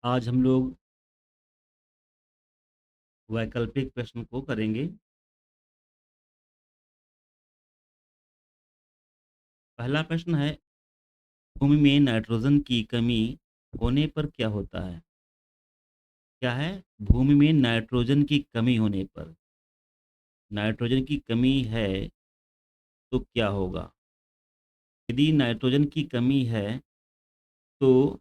आज हम लोग वैकल्पिक प्रश्न को करेंगे। पहला प्रश्न है, भूमि में नाइट्रोजन की कमी होने पर क्या होता है? क्या है? भूमि में नाइट्रोजन की कमी होने पर। नाइट्रोजन की कमी है तो क्या होगा? यदि नाइट्रोजन की कमी है तो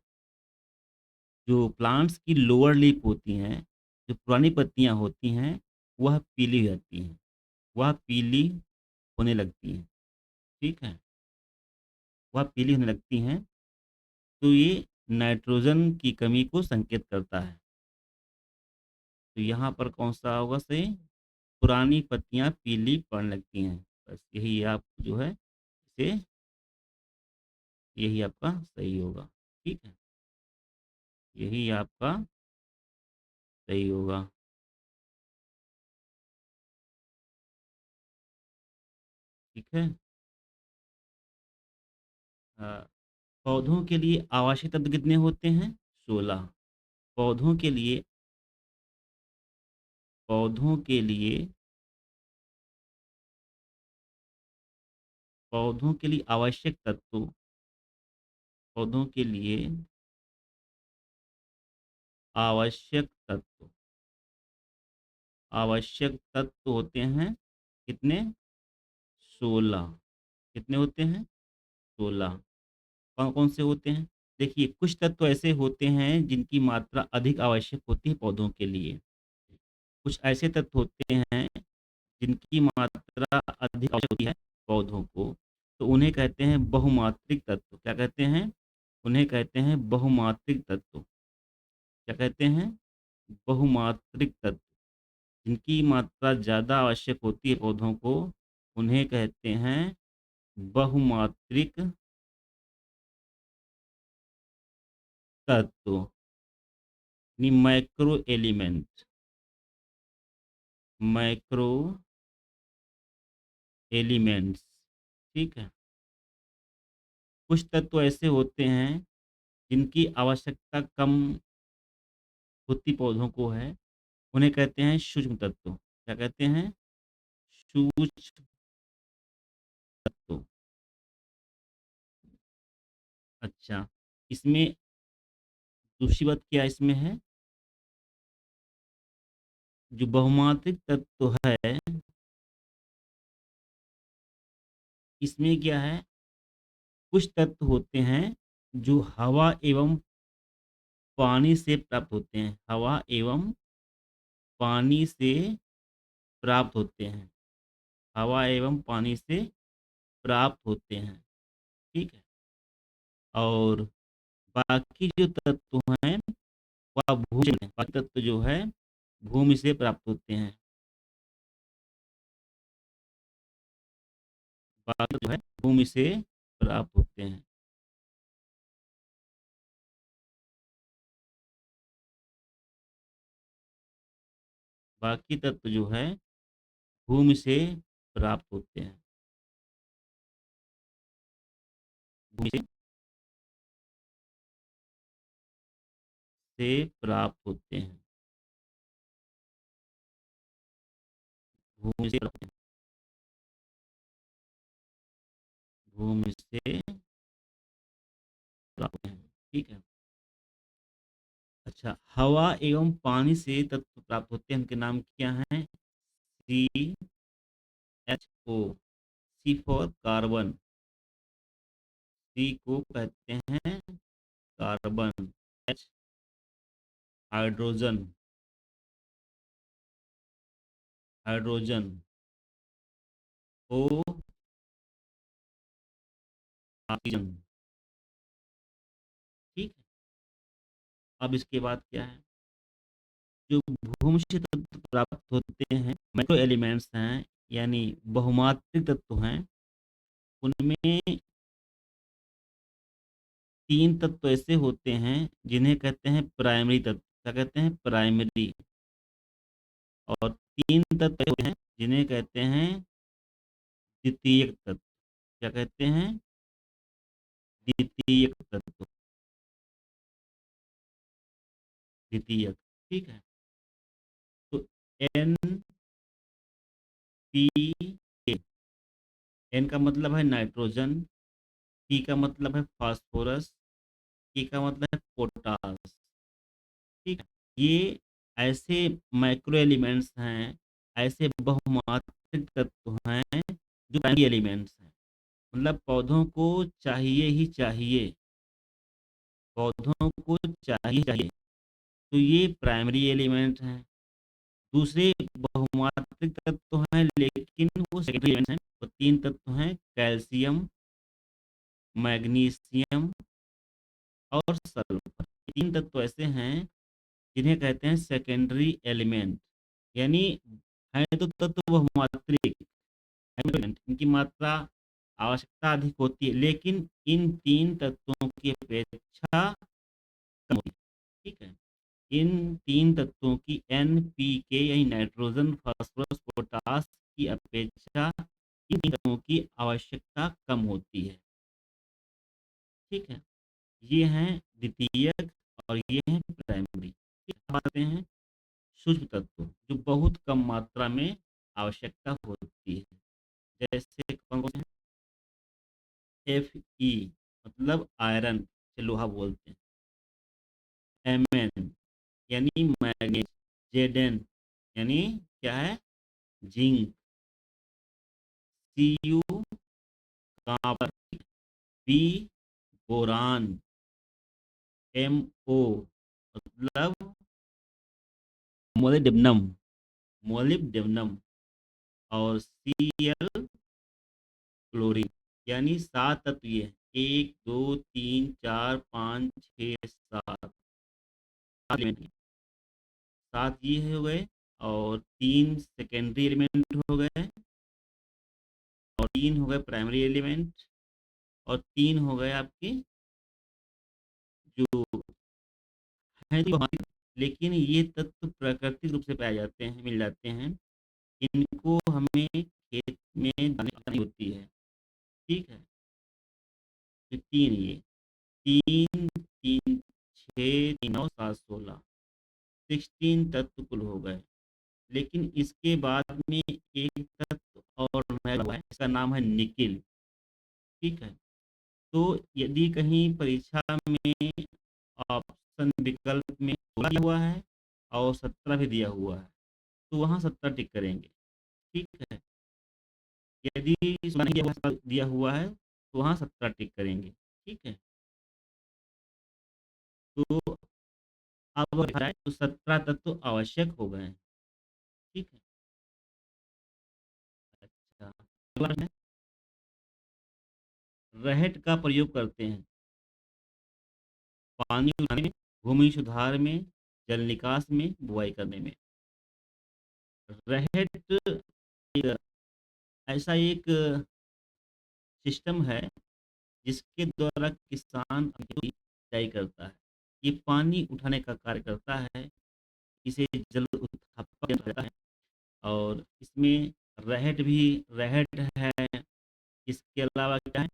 जो प्लांट्स की लोअर लीफ होती हैं, जो पुरानी पत्तियाँ होती हैं, वह पीली हो जाती हैं। वह पीली होने लगती हैं, ठीक है? वह पीली होने लगती हैं, तो ये नाइट्रोजन की कमी को संकेत करता है। तो यहाँ पर कौन-सा होगा सही? पुरानी पत्तियाँ पीली पड़ने लगती हैं। बस यही आप जो है इसे यही आपका सही होगा। ठीक है? यही आपका सही होगा। ठीक है? हाँ, पौधों के लिए आवश्यक तत्व कितने होते हैं? 16। पौधों के लिए पौधों के लिए पौधों के लिए पौधों के लिए आवश्यक तत्व आवश्यक तत्व होते हैं कितने? 16। कितने होते हैं? 16। कौन-कौन से होते हैं? देखिए, कुछ तत्व ऐसे होते हैं जिनकी मात्रा अधिक आवश्यक होती है पौधों के लिए। कुछ ऐसे तत्व होते हैं जिनकी मात्रा अधिक आवश्यक होती है पौधों को, तो उन्हें कहते हैं बहुमात्रिक तत्व। क्या कहते हैं? उन्हें कहते हैं बहुमात्रिक तत्व। क्या कहते हैं? बहुमात्रिक तत्व। जिनकी मात्रा ज़्यादा आवश्यक होती है पौधों को, उन्हें कहते हैं बहुमात्रिक तत्व, यानी माइक्रो एलिमेंट। माइक्रो एलिमेंट्स, ठीक है? कुछ तत्व ऐसे होते हैं जिनकी आवश्यकता कम होती पौधों को है, उन्हें कहते हैं सूक्ष्म तत्व। क्या कहते हैं? सूक्ष्म तत्व। अच्छा, इसमें दूसरी बात क्या इसमें है? जो बहुमात्रिक तत्व है, इसमें क्या है? कुछ तत्व होते हैं जो हवा एवं पानी से प्राप्त होते हैं। हवा एवं पानी से प्राप्त होते हैं। हवा एवं पानी से प्राप्त होते हैं, ठीक है? और बाकी जो तत्व हैं, वह भूजल हैं। बाकी तत्व जो है, भूमि से प्राप्त होते हैं। बाकी जो है, भूमि से प्राप्त होते हैं। बाकी तत्व जो है, भूमि से प्राप्त होते हैं। भूमि से प्राप्त होते हैं। भूमि से प्राप्त होते हैं। भूमि से प्राप्त होते हैं, ठीक है? अच्छा, हवा एवं पानी से तत्व प्राप्त होते हैं, उनके नाम क्या हैं? CHO, C for carbon. C को कहते हैं carbon. H hydrogen. Hydrogen. O oxygen, ठीक है? अब इसके बाद क्या है? जो भूमि से तत्व प्राप्त होते हैं, माइक्रो एलिमेंट्स हैं, यानी बहुमात्रिक तत्व हैं, उनमें 3 तत्व ऐसे होते हैं जिन्हें कहते हैं प्राइमरी तत्व। क्या कहते हैं? प्राइमरी। और 3 तत्व ऐसे होते हैं जिन्हें कहते हैं द्वितीयक तत्व। क्या कहते हैं? द्वितीयक तत्व। द्वितीयक, ठीक है? तो एन पी के, एन का मतलब है नाइट्रोजन, पी का मतलब है फास्फोरस, के का मतलब है पोटास, ठीक है? ये ऐसे माइक्रो एलिमेंट्स हैं, ऐसे बहुमात्रिक तत्व हैं जो प्राइमरी एलिमेंट्स हैं। मतलब पौधों को चाहिए ही चाहिए, पौधों को चाहिए चाहिए। तो ये प्राइमरी एलिमेंट हैं। दूसरे बहुमात्रिक तत्व हैं लेकिन वो सेकेंडरी एलिमेंट्स हैं। तो तीन तत्व हैं, कैल्शियम, मैग्नीशियम और सल्फर। तीन तत्व ऐसे हैं जिन्हें कहते हैं सेकेंडरी एलिमेंट, यानी है तो तत्व बहुमात्रिक एलिमेंट, इनकी मात्रा आवश्यकता अधिक होती है लेकिन इन तीन तत्वों की अपेक्षा कम होती है, ठीक है? इन तीन तत्वों की एनपीके यानी नाइट्रोजन, फास्फोरस, पोटास की अपेक्षा इन तीन तत्वों की आवश्यकता कम होती है, ठीक है? ये हैं द्वितीयक और ये हैं प्राइमरी। ठीक है, अब आते हैं सूक्ष्म तत्व जो बहुत कम मात्रा में आवश्यकता होती है। जैसे कौन कौन से हैं? एफ ई मतलब आयरन, से लोहा बोलते हैं। एम एन यानी मैग्नीज, जेड एन यानी क्या है? Zinc, C U copper, B boron, M O मतलब मोलिब्डेनम, मोलिब्डेनम और सी एल क्लोरीन, यानी सात तत्व ये हैं। एक दो तीन चार पाँच छः सात, सात एलिमेंट हैं। सात ये हो गए और तीन सेकेंडरी एलिमेंट हो गए और तीन हो गए प्राइमरी एलिमेंट और तीन हो गए आपके जो हैं जो हमारे, लेकिन ये तत्व प्राकृतिक रूप से पाए जाते हैं, मिल जाते हैं। इनको हमें खेत में डालनी होती है, ठीक है? तो तीन ये, तीन तीन छः तीन नौ सात 16, 16 तत्व कुल हो गए। लेकिन इसके बाद में एक तत्व और नया हुआ है, इसका नाम है निकिल, ठीक है? तो यदि कहीं परीक्षा में ऑप्शन विकल्प में 16 दिया हुआ है और 17 भी दिया हुआ है तो वहाँ 17 टिक करेंगे, ठीक है? यदि 16 नहीं दिया हुआ है तो वहाँ 17 टिक करेंगे, ठीक है? तो अब देखा जाए तो 17 तत्व आवश्यक हो गए हैं, ठीक है? अच्छा, अगला प्रश्न है, रहट का प्रयोग करते हैं पानी उठाने में, भूमि सुधार में, जल निकास में, बुआई करने में। रहट एक ऐसा एक सिस्टम है जिसके द्वारा किसान अपनी सिंचाई करता है। ये पानी उठाने का कार्य करता है, इसे जल उत्थापक कहता है और इसमें रहट भी रहट है। इसके अलावा क्या है?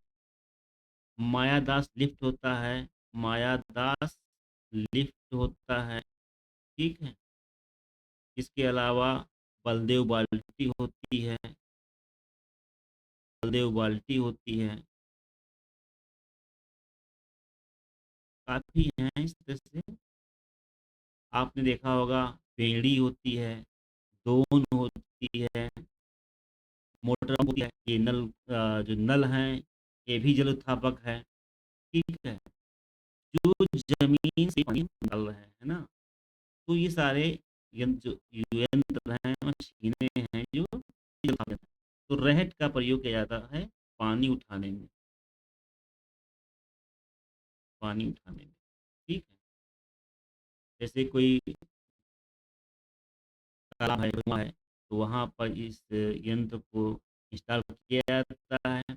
मायादास लिफ्ट होता है, मायादास लिफ्ट होता है, ठीक है? इसके अलावा बलदेव बाल्टी होती है, बलदेव बाल्टी होती है, काफ़ी हैं इस तरह से। आपने देखा होगा बेड़ी होती है, दोन होती है, मोटर पंप होती है, ये नल जो नल हैं ये भी जल उत्थापक है, ठीक है? जो ज़मीन से पानी निकाल रहे हैं, है ना? तो ये सारे यंत्र जो यंत्र हैं, मशीनें हैं जो जल उत्थापक हैं। तो रहट का प्रयोग किया जाता है पानी उठाने में, पानी उठाने में, ठीक है? जैसे कोई तालाब है, कुआँ है, तो वहाँ पर इस यंत्र को इंस्टॉल किया जाता है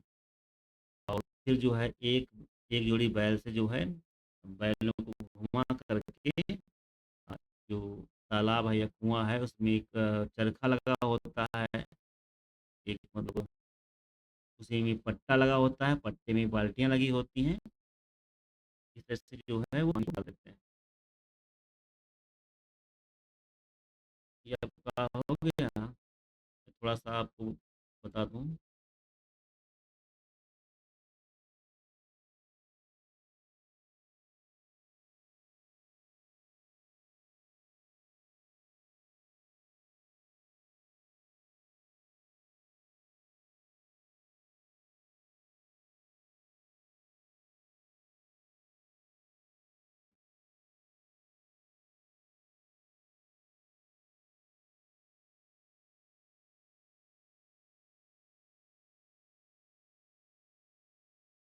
और फिर जो है एक एक जोड़ी बैल से जो है बैलों को घुमा करके अ, जो तालाब है या कुआँ है उसमें एक चरखा लगा होता है, एक मतलब उसी में पट्टा लगा होता है, पट्टे में बाल्टियाँ लगी होती हैं, इस तरह से जो है वो पानी निकाल देते हैं। ये आपका हो गया। थोड़ा सा आपको बता दूं।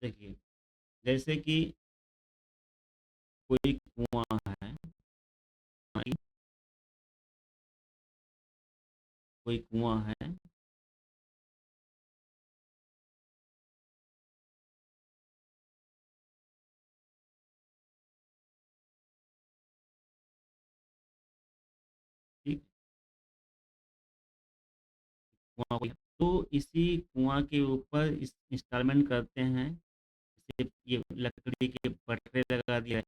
देखिए, जैसे कि कोई कुआं है, हाँ, कोई कुआं है, ठीक, कुआं कोई है। तो इसी कुआं के ऊपर इस इंस्टॉलमेंट करते हैं, जैसे ये लकड़ी के पटरे लगा दिया है,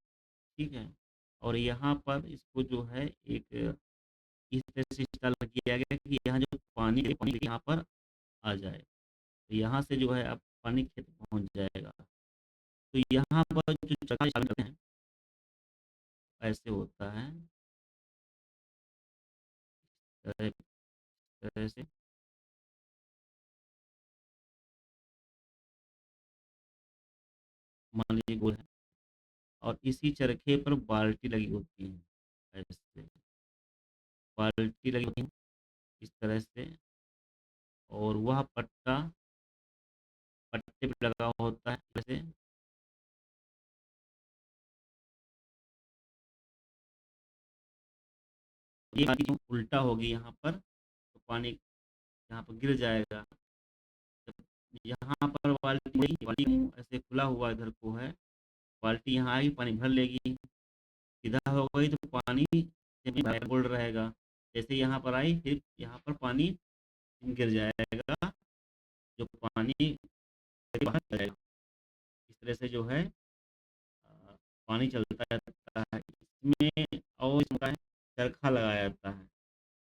ठीक है। और यहाँ पर इसको जो है एक इस तरह से इंस्टॉल किया गया कि यहाँ जो पानी है, पानी यहाँ पर आ जाए, तो यहाँ से जो है अब पानी खेत में पहुँच जाएगा। तो यहाँ पर जो चरखा इंस्टॉल करते हैं, ऐसे होता है, तरह तरह से मान लीजिए गोल है, और इसी चरखे पर बाल्टी लगी होती है, ऐसे बाल्टी लगी होती है इस तरह से। और वह पट्टा पट्टे पे लगा हुआ होता है जैसे। ये बाल्टी जो उल्टा होगी यहाँ पर, तो पानी यहाँ पर गिर जाएगा। जब यहाँ पर बाल्टी बाल्टी ऐसे खुला हुआ इधर को है, बाल्टी यहाँ आएगी, पानी भर लेगी, सीधा हो गई तो पानी जमीन पर गोल्ड रहेगा। जैसे यहाँ पर आई, फिर यहाँ पर पानी गिर जाएगा, जो पानी बाहर चला जाएगा। इस तरह से जो है पानी चलता रहता है इसमें। और इसमें होता है, चरखा लगाया जाता है,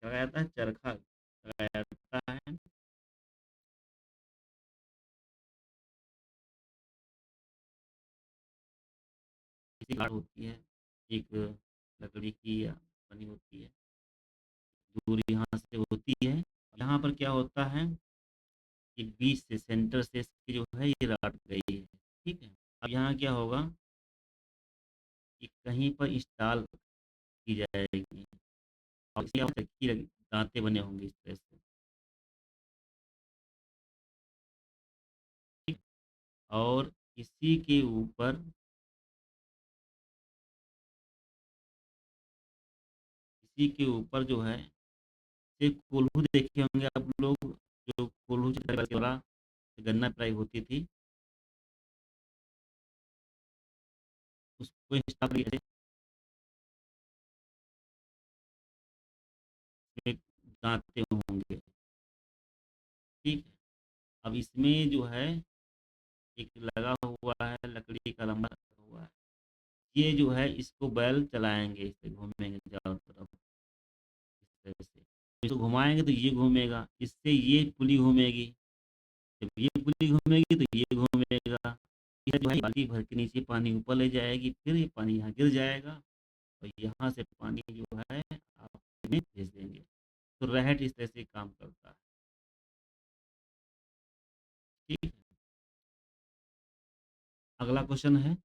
लगाया जाता है, चरखा लगाया जाता है। इसी गाड़ होती है, एक लकड़ी की बनी होती है, दूर यहाँ से होती है। यहाँ पर क्या होता है कि बीच से, सेंटर से इसकी जो है ये राड गई है, ठीक है। अब यहाँ क्या होगा कि कहीं पर इंस्टॉल की जाएगी, और इसकी दांते बने होंगे इस तरह से, ठीक। और इसी के ऊपर, इसी के ऊपर जो है, एक कोल्हू देखे होंगे आप लोग, जो कोल्हू द्वारा गन्ना पिराई होती थी, उसको इंस्टॉल किया, इसमें दांते होंगे, ठीक है। अब इसमें जो है एक लगा हुआ है, लकड़ी का लंबा लगा हुआ है, ये जो है इसको बैल चलाएंगे, इससे घूमेंगे चारों तरफ इस तरह से। इसको घुमाएंगे तो ये घूमेगा, इससे ये पुली घूमेगी, जब ये पुली घूमेगी तो ये घूमेगा। यह जो है बाल्टी भर के नीचे पानी ऊपर ले जाएगी, फिर ये पानी यहाँ गिर जाएगा, और यहाँ से पानी जो है आप में भेज देंगे। तो रहट इस तरह से काम करता है, ठीक है। अगला क्वेश्चन है,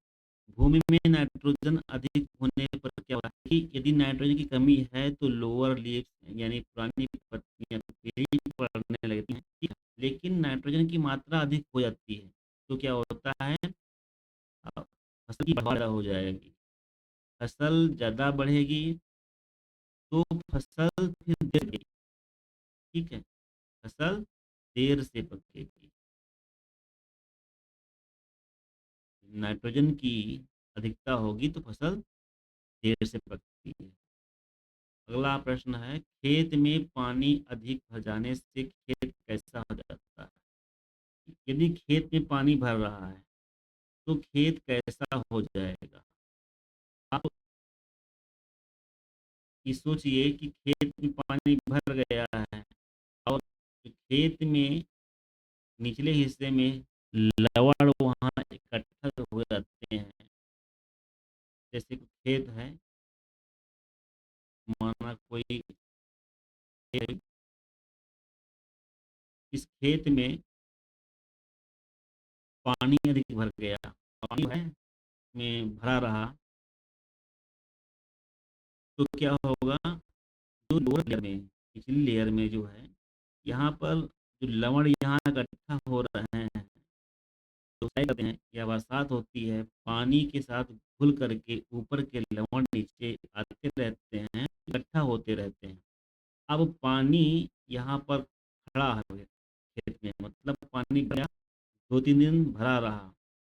भूमि में नाइट्रोजन अधिक होने पर क्या होता है कि यदि नाइट्रोजन की कमी है तो लोअर लीव्स यानी पुरानी पत्तियां पीली पड़ने लगती हैं, ठीक है। लेकिन नाइट्रोजन की मात्रा अधिक हो जाती है तो क्या होता है, फसल की पैदावार ज़्यादा हो जाएगी। फसल ज़्यादा बढ़ेगी तो फसल फिर देर पकेगी, ठीक है, फसल देर से पकेगी। नाइट्रोजन की अधिकता होगी तो फसल देर से पकती है। अगला प्रश्न है, खेत में पानी अधिक भर जाने से खेत कैसा हो जाता है। यदि खेत में पानी भर रहा है तो खेत कैसा हो जाएगा। आप कि सोचिए कि खेत में पानी भर गया है और खेत में निचले हिस्से में लवण वहाँ इकट्ठा हो जाते हैं। जैसे कि खेत है, माना कोई खेत, इस खेत में पानी अधिक भर गया, पानी है में भरा रहा, तो क्या होगा, जो लोअर लेयर में, निचली लेयर में जो है, यहाँ पर जो लवण यहाँ इकट्ठा हो रहे हैं, तो क्या करते हैं, या बरसात होती है, पानी के साथ घुल करके ऊपर के लवण नीचे आते रहते हैं, इकट्ठा होते रहते हैं। अब पानी यहाँ पर खड़ा है खेत में, मतलब पानी भरा, 2-3 दिन भरा रहा,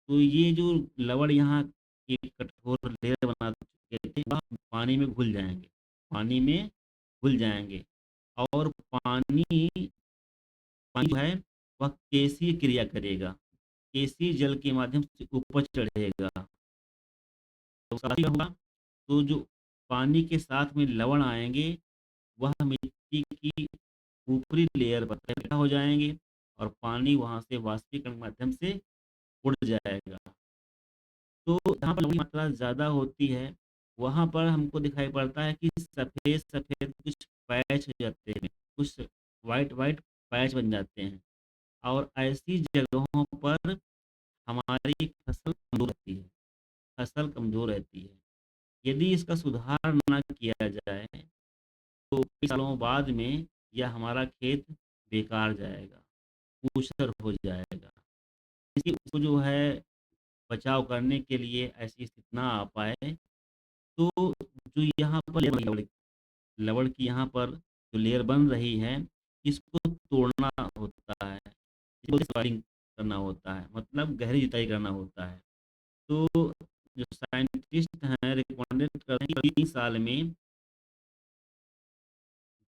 तो ये जो लवण यहाँ की कठोर लेयर बना चुके थे, वह पानी में घुल जाएंगे, पानी में घुल जाएंगे। और पानी पानी जो है वह केसीय क्रिया करेगा, केसीय जल के माध्यम से ऊपर चढ़ेगा, तो उसका क्या होगा, तो जो पानी के साथ में लवण आएंगे, वह मिट्टी की ऊपरी लेयर पर इकट्ठा हो जाएंगे और पानी वहां से वाष्पीकरण के माध्यम से उड़ जाएगा। तो जहाँ पर लवण की मात्रा ज़्यादा होती है, वहाँ पर हमको दिखाई पड़ता है कि सफ़ेद सफ़ेद कुछ पैच हो जाते हैं, कुछ वाइट वाइट पैच बन जाते हैं। और ऐसी जगहों पर हमारी फसल कमज़ोर रहती है, फसल कमज़ोर रहती है। यदि इसका सुधार ना किया जाए, तो कई सालों बाद में यह हमारा खेत बेकार जाएगा, ऊसर हो जाएगा। इसलिए उसको जो है बचाव करने के लिए ऐसी स्थिति ना आ पाए, तो जो यहाँ पर लेबर लवण की यहाँ पर जो लेयर बन रही है, इसको तोड़ना होता है, इसको सॉइलिंग करना होता है, मतलब गहरी जुताई करना होता है। तो जो साइंटिस्ट हैं रिकमेंडेड करते हैं कि 3 साल में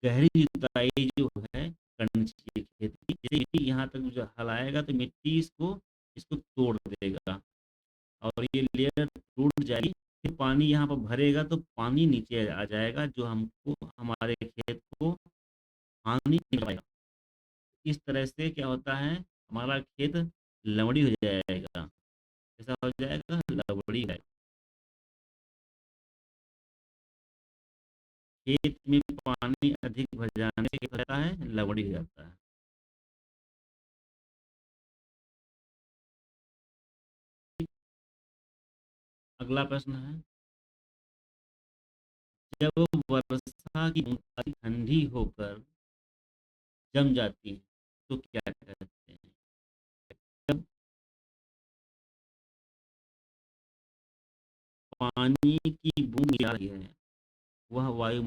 गहरी जुताई जो है करनी चाहिए खेत की। जैसे मिट्टी यहाँ तक जो हल आएगा, तो मिट्टी इसको इसको तोड़ देगा और ये लेयर टूट जाएगी। फिर पानी यहाँ पर भरेगा तो पानी नीचे आ जाएगा, जो हमको हमारे खेत को हानि नहीं पाएगा। इस तरह से क्या होता है, हमारा खेत लवड़ी हो जाएगा, ऐसा हो जाएगा, लवड़ी है। खेत में पानी अधिक भर जाने से क्या होता है, लवड़ी हो जाता है। अगला प्रश्न है, जब वर्षा की बूंदां ठंडी होकर जम जाती है, तो क्या कहते हैं? जब पानी की बूंद आ रही है, वह वायु